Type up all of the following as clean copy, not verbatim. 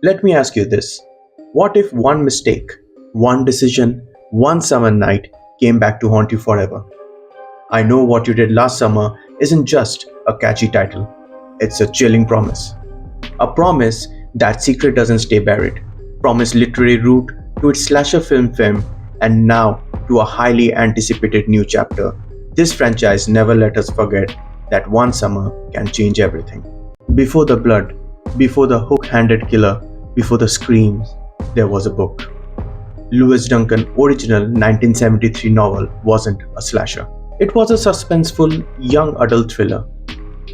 Let me ask you this. What if one mistake, one decision, one summer night came back to haunt you forever? I Know What You Did Last Summer isn't just a catchy title, it's a chilling promise. A promise that secret doesn't stay buried. Promise literary route to its slasher film and now to a highly anticipated new chapter. This franchise never let us forget that one summer can change everything. Before the blood, before the hook-handed killer, before the screams, there was a book. Lois Duncan original 1973 novel wasn't a slasher. It was a suspenseful young adult thriller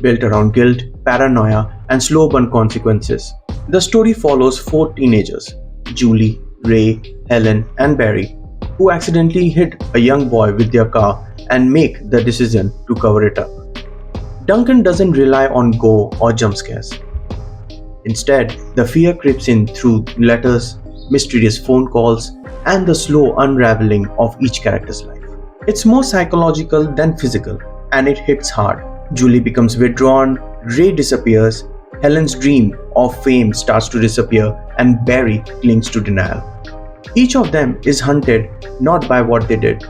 built around guilt, paranoia, and slow burn consequences. The story follows four teenagers Julie, Ray, Helen, and Barry who accidentally hit a young boy with their car and make the decision to cover it up. Duncan doesn't rely on gore or jump scares. Instead, the fear creeps in through letters, mysterious phone calls, and the slow unraveling of each character's life. It's more psychological than physical, and it hits hard. Julie becomes withdrawn, Ray disappears, Helen's dream of fame starts to disappear, and Barry clings to denial. Each of them is hunted not by what they did,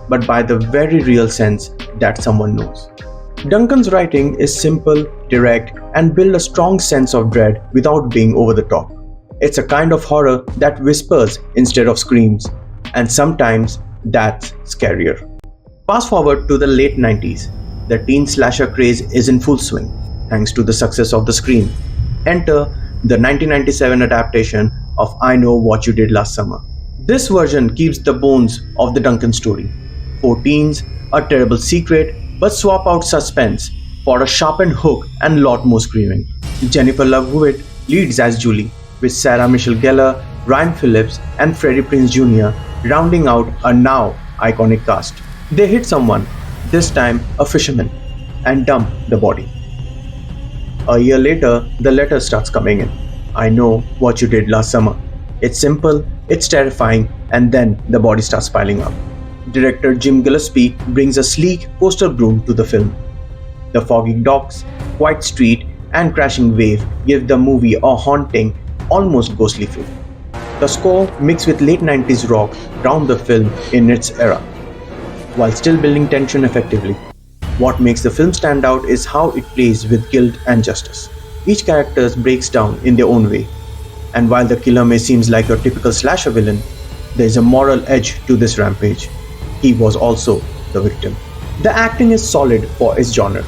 but by the very real sense that someone knows. Duncan's writing is simple, direct, and builds a strong sense of dread without being over the top. It's a kind of horror that whispers instead of screams, and sometimes that's scarier. Fast forward to the late 90s. The teen slasher craze is in full swing, thanks to the success of The Scream. Enter the 1997 adaptation of I Know What You Did Last Summer. This version keeps the bones of the Duncan story. Four teens, a terrible secret, but swap out suspense for a sharpened hook and lot more screaming. Jennifer Love Hewitt leads as Julie, with Sarah Michelle Gellar, Ryan Phillips, and Freddie Prinze Jr. rounding out a now iconic cast. They hit someone, this time a fisherman, and dump the body. A year later, the letter starts coming in. I know what you did last summer. It's simple, it's terrifying, and then the body starts piling up. Director Jim Gillespie brings a sleek coastal broom to the film. The foggy docks, quiet street, and crashing wave give the movie a haunting, almost ghostly feel. The score mixed with late 90s rock ground the film in its era, while still building tension effectively. What makes the film stand out is how it plays with guilt and justice. Each character breaks down in their own way, and while the killer may seem like a typical slasher villain, there is a moral edge to this rampage. He was also the victim. The acting is solid for its genre.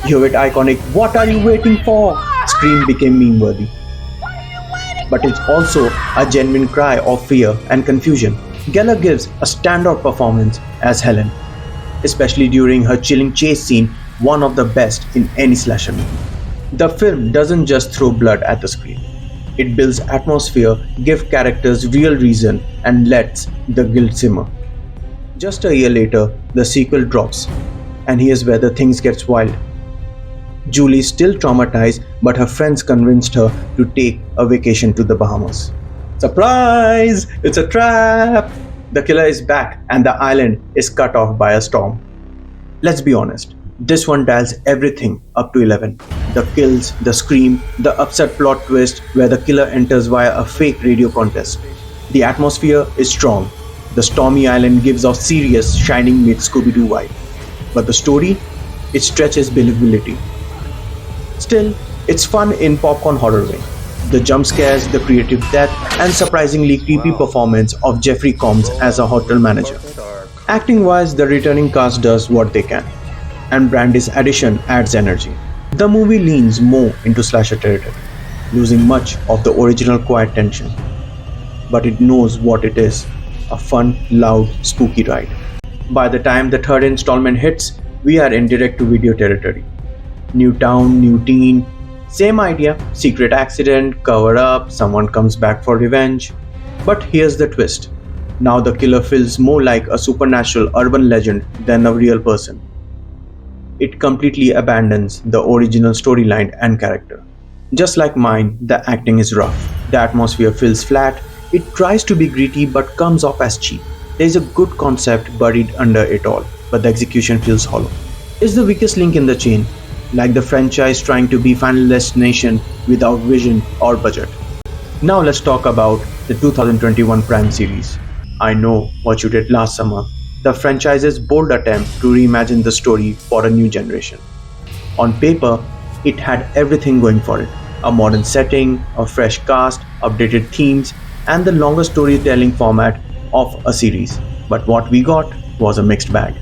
Hewitt iconic "What are you waiting for?" scream became meme-worthy. But it's also a genuine cry of fear and confusion. Gellar gives a standout performance as Helen, especially during her chilling chase scene, one of the best in any slasher movie. The film doesn't just throw blood at the screen. It builds atmosphere, gives characters real reason, and lets the guilt simmer. Just a year later, the sequel drops, and here's where the things gets wild. Julie's still traumatized, but her friends convinced her to take a vacation to the Bahamas. Surprise! It's a trap! The killer is back, and the island is cut off by a storm. Let's be honest, this one dials everything up to 11. The kills, the scream, the upset plot twist where the killer enters via a fake radio contest. The atmosphere is strong. The stormy island gives off serious Shining meets Scooby-Doo vibe. But the story, it stretches believability. Still, it's fun in popcorn horror way. The jump scares, the creative depth, and surprisingly creepy performance of Jeffrey Combs as a hotel manager. Acting-wise, the returning cast does what they can, and Brandy's addition adds energy. The movie leans more into slasher territory, losing much of the original quiet tension. But it knows what it is, a fun, loud, spooky ride. By the time the third installment hits, we are in direct-to-video territory. New town, new teen, same idea, secret accident, cover up, someone comes back for revenge. But here's the twist. Now the killer feels more like a supernatural urban legend than a real person. It completely abandons the original storyline and character. Just like mine, the acting is rough. The atmosphere feels flat. It tries to be gritty but comes off as cheap. There's a good concept buried under it all, but the execution feels hollow. It's the weakest link in the chain, like the franchise trying to be Final Destination without vision or budget. Now let's talk about the 2021 Prime series. I Know What You Did Last Summer, the franchise's bold attempt to reimagine the story for a new generation. On paper, it had everything going for it: a modern setting, a fresh cast, updated themes, and the longer storytelling format of a series. But what we got was a mixed bag.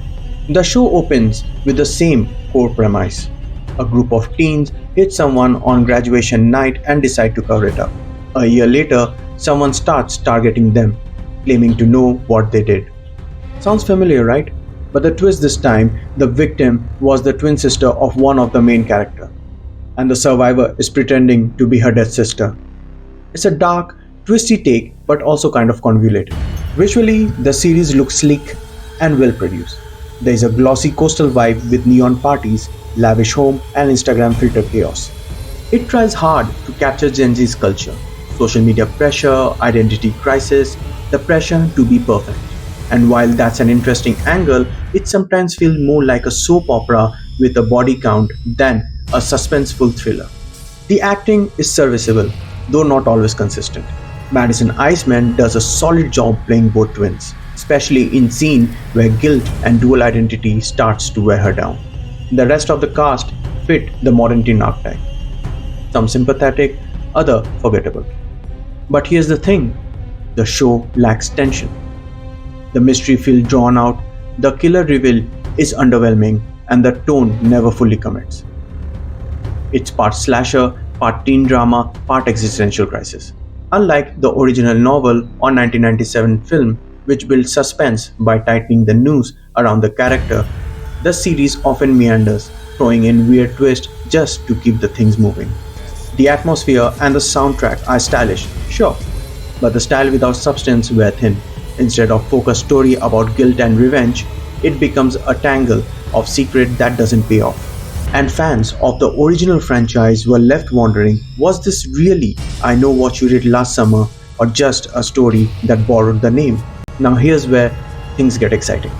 The show opens with the same core premise. A group of teens hit someone on graduation night and decide to cover it up. A year later, someone starts targeting them, claiming to know what they did. Sounds familiar, right? But the twist this time, the victim was the twin sister of one of the main characters, and the survivor is pretending to be her dead sister. It's a dark, twisty take, but also kind of convoluted. Visually, the series looks sleek and well produced. There is a glossy coastal vibe with neon parties, lavish home, and Instagram filter chaos. It tries hard to capture Gen Z's culture: social media pressure, identity crisis, the pressure to be perfect. And while that's an interesting angle, it sometimes feels more like a soap opera with a body count than a suspenseful thriller. The acting is serviceable, though not always consistent. Madison Iceman does a solid job playing both twins, especially in scenes where guilt and dual identity starts to wear her down. The rest of the cast fit the modern teen archetype. Some sympathetic, other forgettable. But here's the thing: the show lacks tension. The mystery feels drawn out, the killer reveal is underwhelming, and the tone never fully commits. It's part slasher, part teen drama, part existential crisis. Unlike the original novel or 1997 film, which built suspense by tightening the noose around the character, the series often meanders, throwing in weird twists just to keep the things moving. The atmosphere and the soundtrack are stylish, sure, but the style without substance wear thin. Instead of focused story about guilt and revenge, it becomes a tangle of secret that doesn't pay off. And fans of the original franchise were left wondering, was this really I Know What You Did Last Summer, or just a story that borrowed the name? Now here's where things get exciting.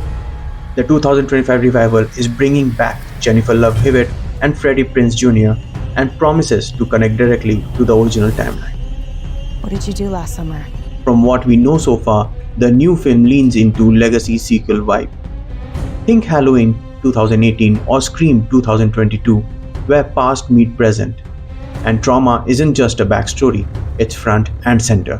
The 2025 revival is bringing back Jennifer Love Hewitt and Freddie Prinze Jr. and promises to connect directly to the original timeline. What did you do last summer? From what we know so far, the new film leans into legacy sequel vibe. Think Halloween 2018 or Scream 2022, where past meet present. And trauma isn't just a backstory, it's front and center.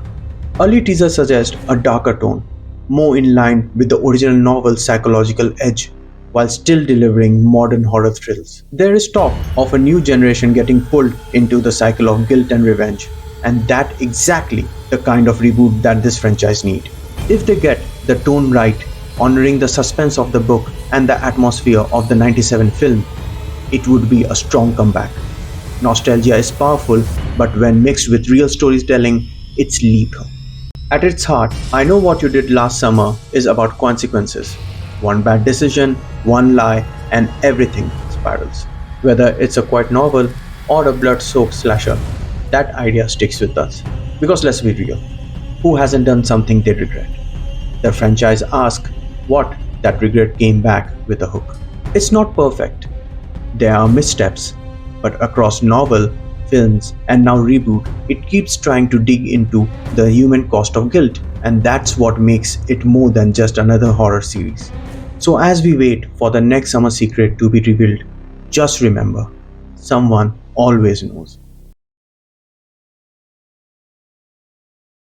Early teasers suggest a darker tone, more in line with the original novel's psychological edge, while still delivering modern horror thrills. There is talk of a new generation getting pulled into the cycle of guilt and revenge, and that's exactly the kind of reboot that this franchise needs. If they get the tone right, honoring the suspense of the book and the atmosphere of the 97 film, it would be a strong comeback. Nostalgia is powerful, but when mixed with real storytelling, it's lethal. At its heart, I Know What You Did Last Summer is about consequences. One bad decision, one lie, and everything spirals. Whether it's a quiet novel or a blood-soaked slasher, that idea sticks with us. Because let's be real, who hasn't done something they regret? The franchise asks what that regret came back with a hook. It's not perfect. There are missteps, but across novel, films, and now reboot, it keeps trying to dig into the human cost of guilt, and that's what makes it more than just another horror series. So as we wait for the next summer secret to be revealed, just remember, someone always knows.